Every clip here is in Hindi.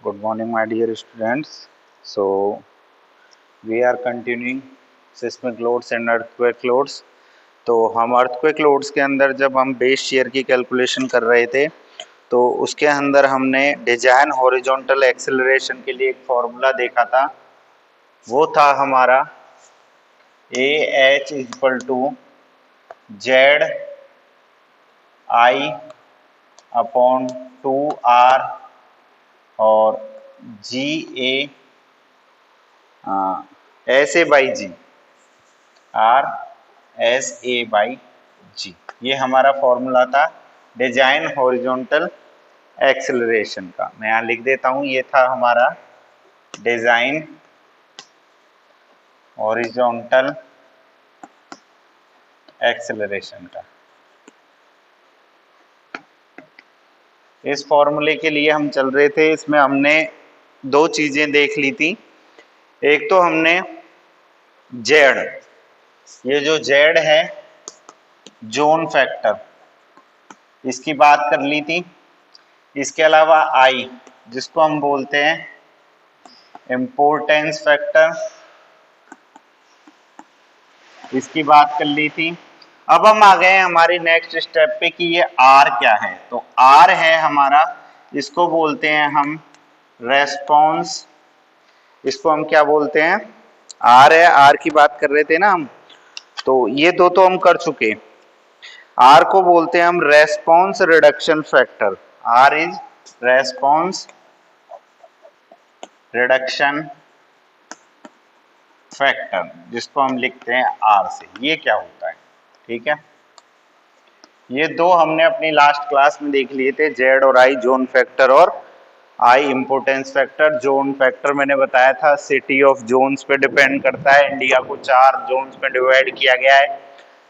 Good morning, my dear students. So, we are continuing seismic loads and earthquake loads. तो हम earthquake loads के अंदर जब हम बेस shear की कैलकुलेशन कर रहे थे तो उसके अंदर हमने डिजाइन हॉरिजॉन्टल एक्सेलरेशन के लिए एक फॉर्मूला देखा था। वो था हमारा A H equal to Z I upon 2r और G A S A by G R S A by G, ये हमारा फॉर्मूला था डिजाइन हॉरिजॉन्टल एक्सेलरेशन का। मैं यहाँ लिख देता हूँ, ये था हमारा डिजाइन हॉरिजॉन्टल एक्सेलरेशन का। इस फॉर्मूले के लिए हम चल रहे थे, इसमें हमने दो चीजें देख ली थी। एक तो हमने जेड, ये जो जेड है जोन फैक्टर, इसकी बात कर ली थी। इसके अलावा आई, जिसको हम बोलते हैं इम्पोर्टेंस फैक्टर, इसकी बात कर ली थी। अब हम आ गए हमारी नेक्स्ट स्टेप पे कि ये आर क्या है। तो आर है हमारा, इसको बोलते हैं हम रेस्पॉन्स। इसको हम क्या बोलते हैं? आर है, आर की बात कर रहे थे ना हम। तो ये दो तो हम कर चुके। आर को बोलते हैं हम response reduction factor. R is response reduction factor, जिसको हम लिखते हैं आर से। ये क्या होता है? ठीक है, ये दो हमने अपनी लास्ट क्लास में देख लिए थे, जेड और आई जोन फैक्टर और आई इम्पोर्टेंस फैक्टर। जोन फैक्टर मैंने बताया था सिटी ऑफ जोन्स पे डिपेंड करता है। इंडिया को 4 जोन्स में डिवाइड किया गया है,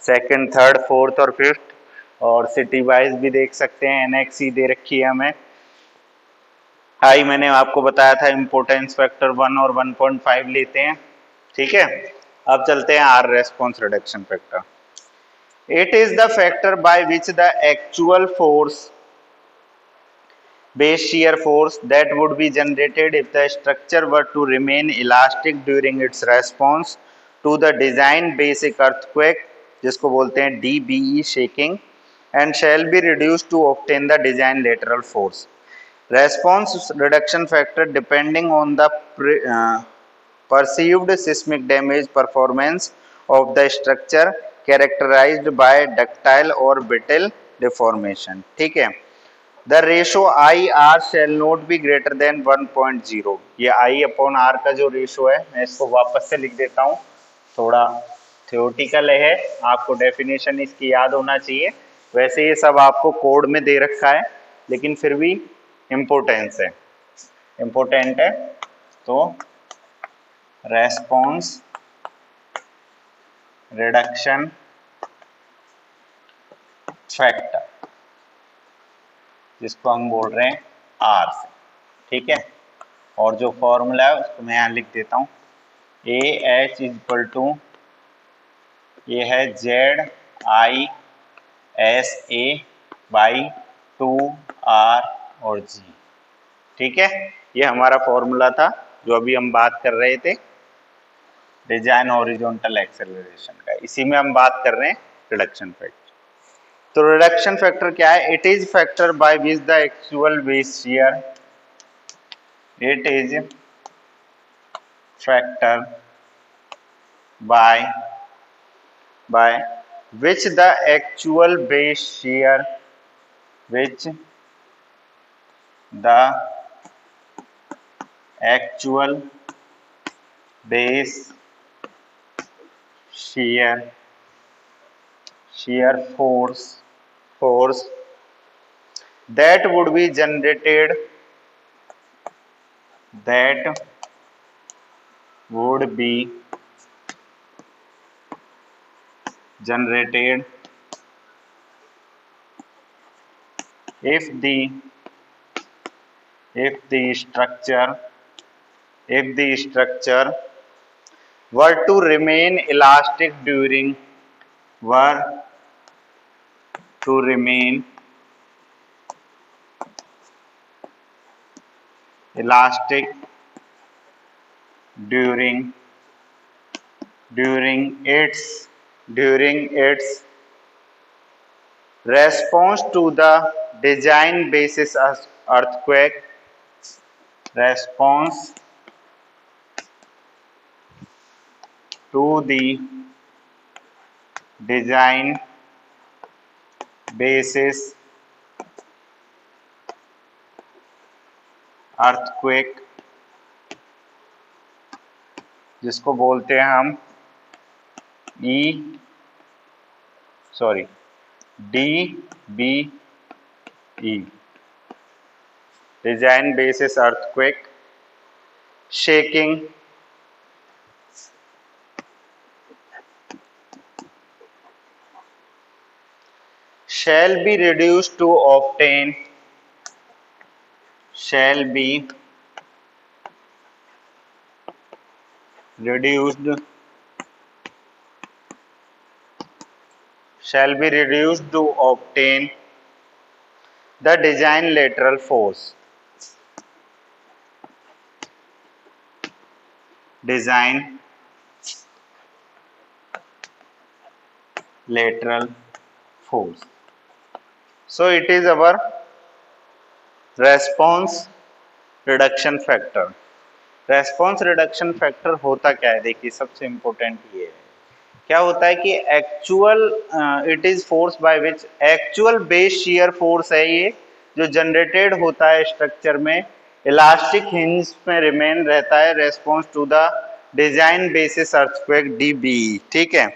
सेकंड, थर्ड, फोर्थ और फिफ्थ। और सिटी वाइज भी देख सकते हैं, एनएक्सी दे रखी है हमें। आई मैंने आपको बताया था इम्पोर्टेंस फैक्टर 1 और 1.5 लेते हैं। ठीक है, अब चलते हैं R response reduction factor. It is the factor by which the actual force, base shear force, that would be generated if the structure were to remain elastic during its response to the design basic earthquake, जिसको बोलते हैं DBE shaking, and shall be reduced to obtain the design lateral force. Response reduction factor depending on the perceived seismic damage performance of the structure characterized by ductile or brittle deformation. ठीक है, the ratio I R shall not be greater than 1.0। ये आई अपॉन आर का जो रेशो है, मैं इसको वापस से लिख देता हूँ, थोड़ा थ्योरेटिकल है, आपको डेफिनेशन इसकी याद होना चाहिए। वैसे ये सब आपको कोड में दे रखा है, लेकिन फिर भी इम्पोर्टेंस है, इम्पोर्टेंट है। तो रेस्पॉन्स रिडक्शन फैक्टर, जिसको हम बोल रहे हैं आर से। ठीक है, और जो फॉर्मूला है उसको मैं यहाँ लिख देता हूँ, ए एच इक्वल टू, ये है Z I S A by 2r और g। ठीक है, ये हमारा फॉर्मूला था जो अभी हम बात कर रहे थे डिजाइन हॉरिजॉन्टल एक्सेलरेशन का। इसी में हम बात कर रहे हैं रिडक्शन फैक्टर। तो रिडक्शन फैक्टर क्या है? It is factor by which the actual base shear, it is factor by which the actual base shear, which the actual base shear force that would be generated if the structure were to remain elastic during elastic during its response to the design basis earthquake, response to the design basis earthquake, जिसको बोलते हैं हम DBE, design basis earthquake shaking shall be reduced to obtain the design lateral force, so it is our response reduction factor. Response reduction factor होता क्या है? देखिए सबसे इंपॉर्टेंट ये है, क्या होता है कि actual it is force by which actual base shear force है ये जो जनरेटेड होता है स्ट्रक्चर में, इलास्टिक हिंज में रिमेन रहता है response to the design basis earthquake DBE, ठीक है।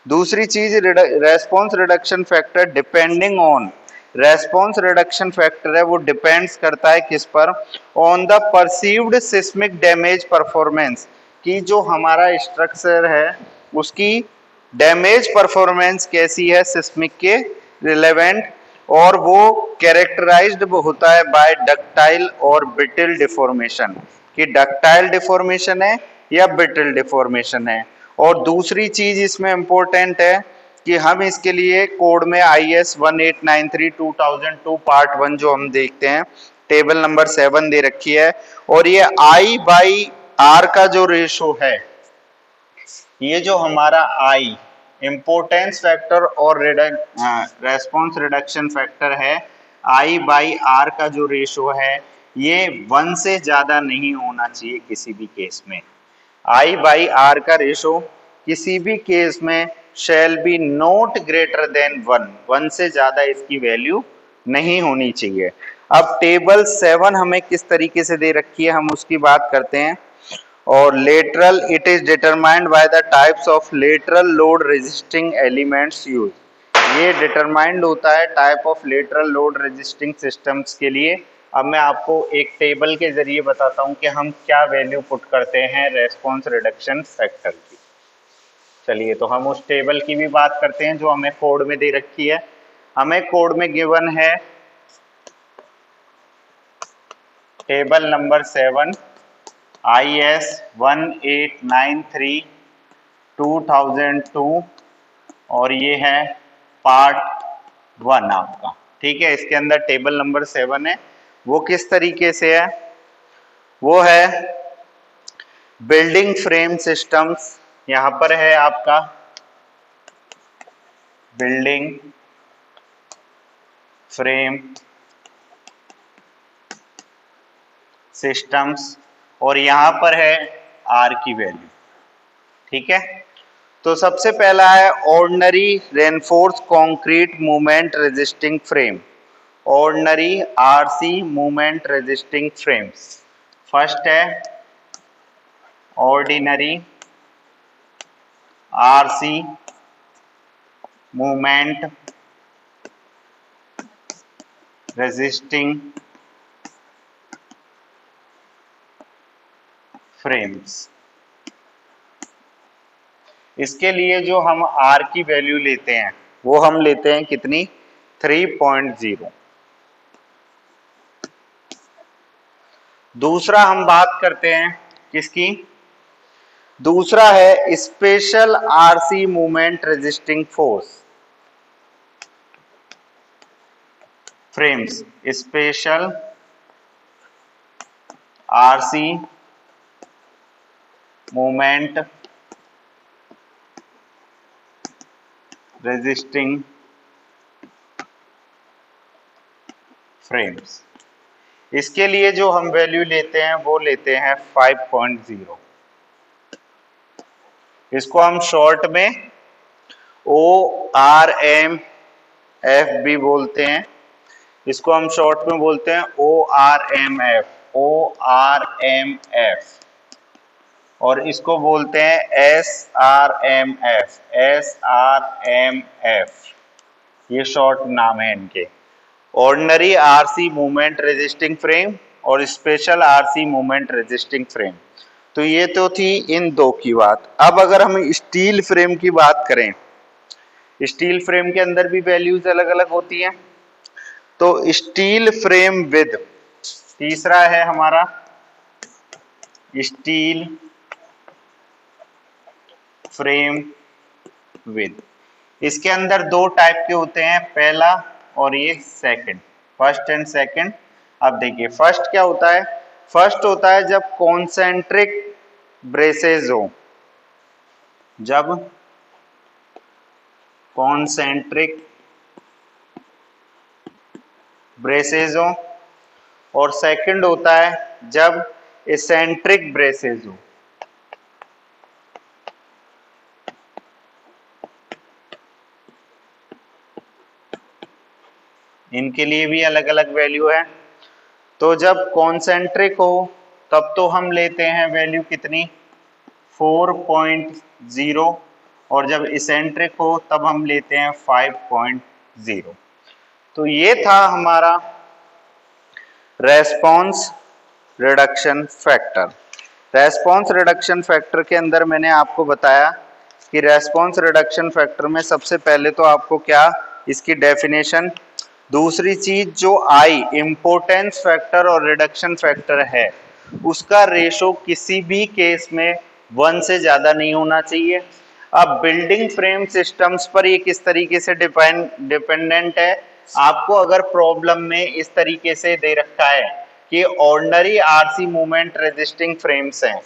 दूसरी चीज response reduction factor depending on, response reduction factor है वो डिपेंड्स करता है किस पर? On the perceived seismic damage performance, की जो हमारा स्ट्रक्चर है उसकी डैमेज परफॉर्मेंस कैसी है सिस्मिक के रिलेवेंट, और वो कैरेक्टराइज्ड होता है बाय डक्टाइल और ब्रिटल डिफॉर्मेशन, कि डक्टाइल डिफॉर्मेशन है या ब्रिटल डिफॉर्मेशन है। और दूसरी चीज इसमें इंपॉर्टेंट है कि हम इसके लिए कोड में IS 1893 2002 पार्ट 1 जो हम देखते हैं टेबल नंबर 7 दे रखी है, और ये I/R का जो रेशो है, ये जो हमारा I इम्पोर्टेंस फैक्टर और रेस्पॉन्स रिडक्शन फैक्टर है, I/R का जो रेशो है ये 1 से ज्यादा नहीं होना चाहिए किसी भी केस में। I/R का रेशो किसी भी केस में shall be not greater than 1 से ज्यादा इसकी वैल्यू नहीं होनी चाहिए। अब टेबल 7 हमें किस तरीके से दे रखी है हम उसकी बात करते हैं। और lateral it is determined by the types of lateral load resisting elements use, ये डिटरमाइंड होता है type of lateral load resisting systems के लिए। अब मैं आपको एक टेबल के जरिए बताता हूं कि हम क्या वैल्यू पुट करते हैं रेस्पॉन्स रिडक्शन फैक्टर की। चलिए तो हम उस टेबल की भी बात करते हैं जो हमें कोड में दे रखी है। हमें कोड में गिवन है टेबल नंबर 7 IS 1893 2002, और ये है पार्ट 1 आपका, ठीक है। इसके अंदर टेबल नंबर 7 है, वो किस तरीके से है? वो है बिल्डिंग फ्रेम सिस्टम्स, यहां पर है आपका बिल्डिंग फ्रेम सिस्टम्स, और यहां पर है R की वैल्यू, ठीक है। तो सबसे पहला है ordinary reinforce concrete movement resisting frame, ordinary RC movement resisting frames. First है ordinary RC movement resisting frames. इसके लिए जो हम R की वैल्यू लेते हैं वो हम लेते हैं कितनी? 3.0। दूसरा हम बात करते हैं किसकी? दूसरा है special RC movement resisting force frames, special RC moment resisting frames. इसके लिए जो हम वैल्यू लेते हैं वो लेते हैं 5.0। इसको हम शॉर्ट में ORMF भी बोलते हैं। इसको हम शॉर्ट में बोलते हैं ORMF, ORMF। और इसको बोलते हैं SRMF, SRMF। ये शॉर्ट नाम है इनके। Ordinary RC movement resisting frame और special RC movement resisting frame. तो ये तो थी इन दो की बात। अब अगर हम स्टील फ्रेम की बात करें, स्टील फ्रेम के अंदर भी वैल्यूज अलग अलग होती हैं। तो स्टील फ्रेम विद, तीसरा है हमारा स्टील फ्रेम विद। इसके अंदर दो टाइप के होते हैं, पहला और ये सेकंड, फर्स्ट एंड सेकंड। अब देखिए फर्स्ट क्या होता है। फर्स्ट होता है जब कॉन्सेंट्रिक ब्रेसेस हो, जब कॉन्सेंट्रिक ब्रेसेस हो। और सेकंड होता है जब एसेंट्रिक ब्रेसेस हो। इनके लिए भी अलग अलग वैल्यू है। तो जब कॉन्सेंट्रिक हो तब तो हम लेते हैं वैल्यू कितनी, 4.0। और जब इसेंट्रिक हो तब हम लेते हैं 5.0। तो ये था हमारा response reduction factor. Response reduction factor के अंदर मैंने आपको बताया कि रेस्पॉन्स रिडक्शन फैक्टर में सबसे पहले तो आपको क्या, इसकी डेफिनेशन, दूसरी चीज जो आई इम्पोर्टेंस फैक्टर और रिडक्शन फैक्टर है उसका रेशो किसी भी केस में 1 से ज्यादा नहीं होना चाहिए। अब बिल्डिंग फ्रेम सिस्टम्स पर ये किस तरीके से डिपेंडेंट है, आपको अगर प्रॉब्लम में इस तरीके से दे रखा है कि ordinary RC movement resisting frames हैं,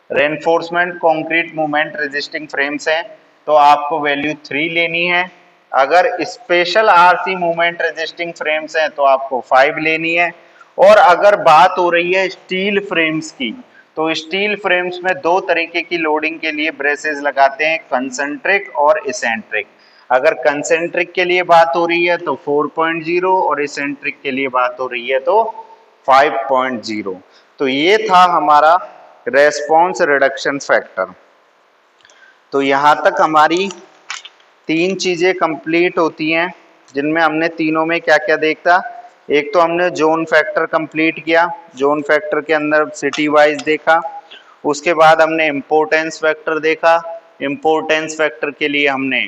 reinforcement concrete movement resisting frames हैं, तो आपको वैल्यू 3 लेनी है। अगर special RC movement resisting frames हैं तो आपको 5 लेनी है। और अगर बात हो रही है स्टील फ्रेम्स की, तो स्टील फ्रेम्स में दो तरीके की लोडिंग के लिए ब्रेसेस लगाते हैं, कंसेंट्रिक और इसेंट्रिक। अगर कंसेंट्रिक के लिए बात हो रही है तो 4.0 और इसेंट्रिक के लिए बात हो रही है तो 5.0। तो ये था हमारा रेस्पॉन्स रिडक्शन फैक्टर। तो यहाँ तक हमारी 3 चीजें कंप्लीट होती हैं, जिनमें हमने तीनों में क्या क्या देखा। एक तो हमने जोन फैक्टर कंप्लीट किया, जोन फैक्टर के अंदर सिटी वाइज देखा। उसके बाद हमने इम्पोर्टेंस फैक्टर देखा, इम्पोर्टेंस फैक्टर के लिए हमने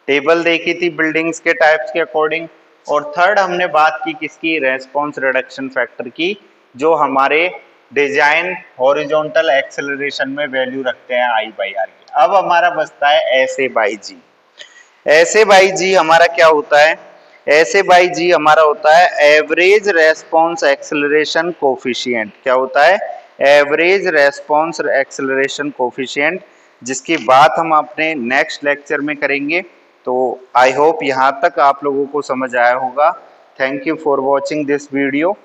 टेबल देखी थी बिल्डिंग्स के टाइप्स के अकॉर्डिंग। और थर्ड हमने बात की किसकी, रेस्पॉन्स रिडक्शन फैक्टर की, जो हमारे डिजाइन हॉरिजॉन्टल एक्सेलरेशन में वैल्यू रखते हैं I/R की। अब हमारा बचता है SA/G। SA/G हमारा क्या होता है, SA/G हमारा होता है एवरेज रेस्पॉन्स एक्सेलरेशन कोफिशिएंट। क्या होता है, एवरेज रेस्पॉन्स एक्सेलरेशन कोफिशिएंट, जिसकी बात हम अपने नेक्स्ट लेक्चर में करेंगे। तो आई होप यहाँ तक आप लोगों को समझ आया होगा। Thank you for watching this video.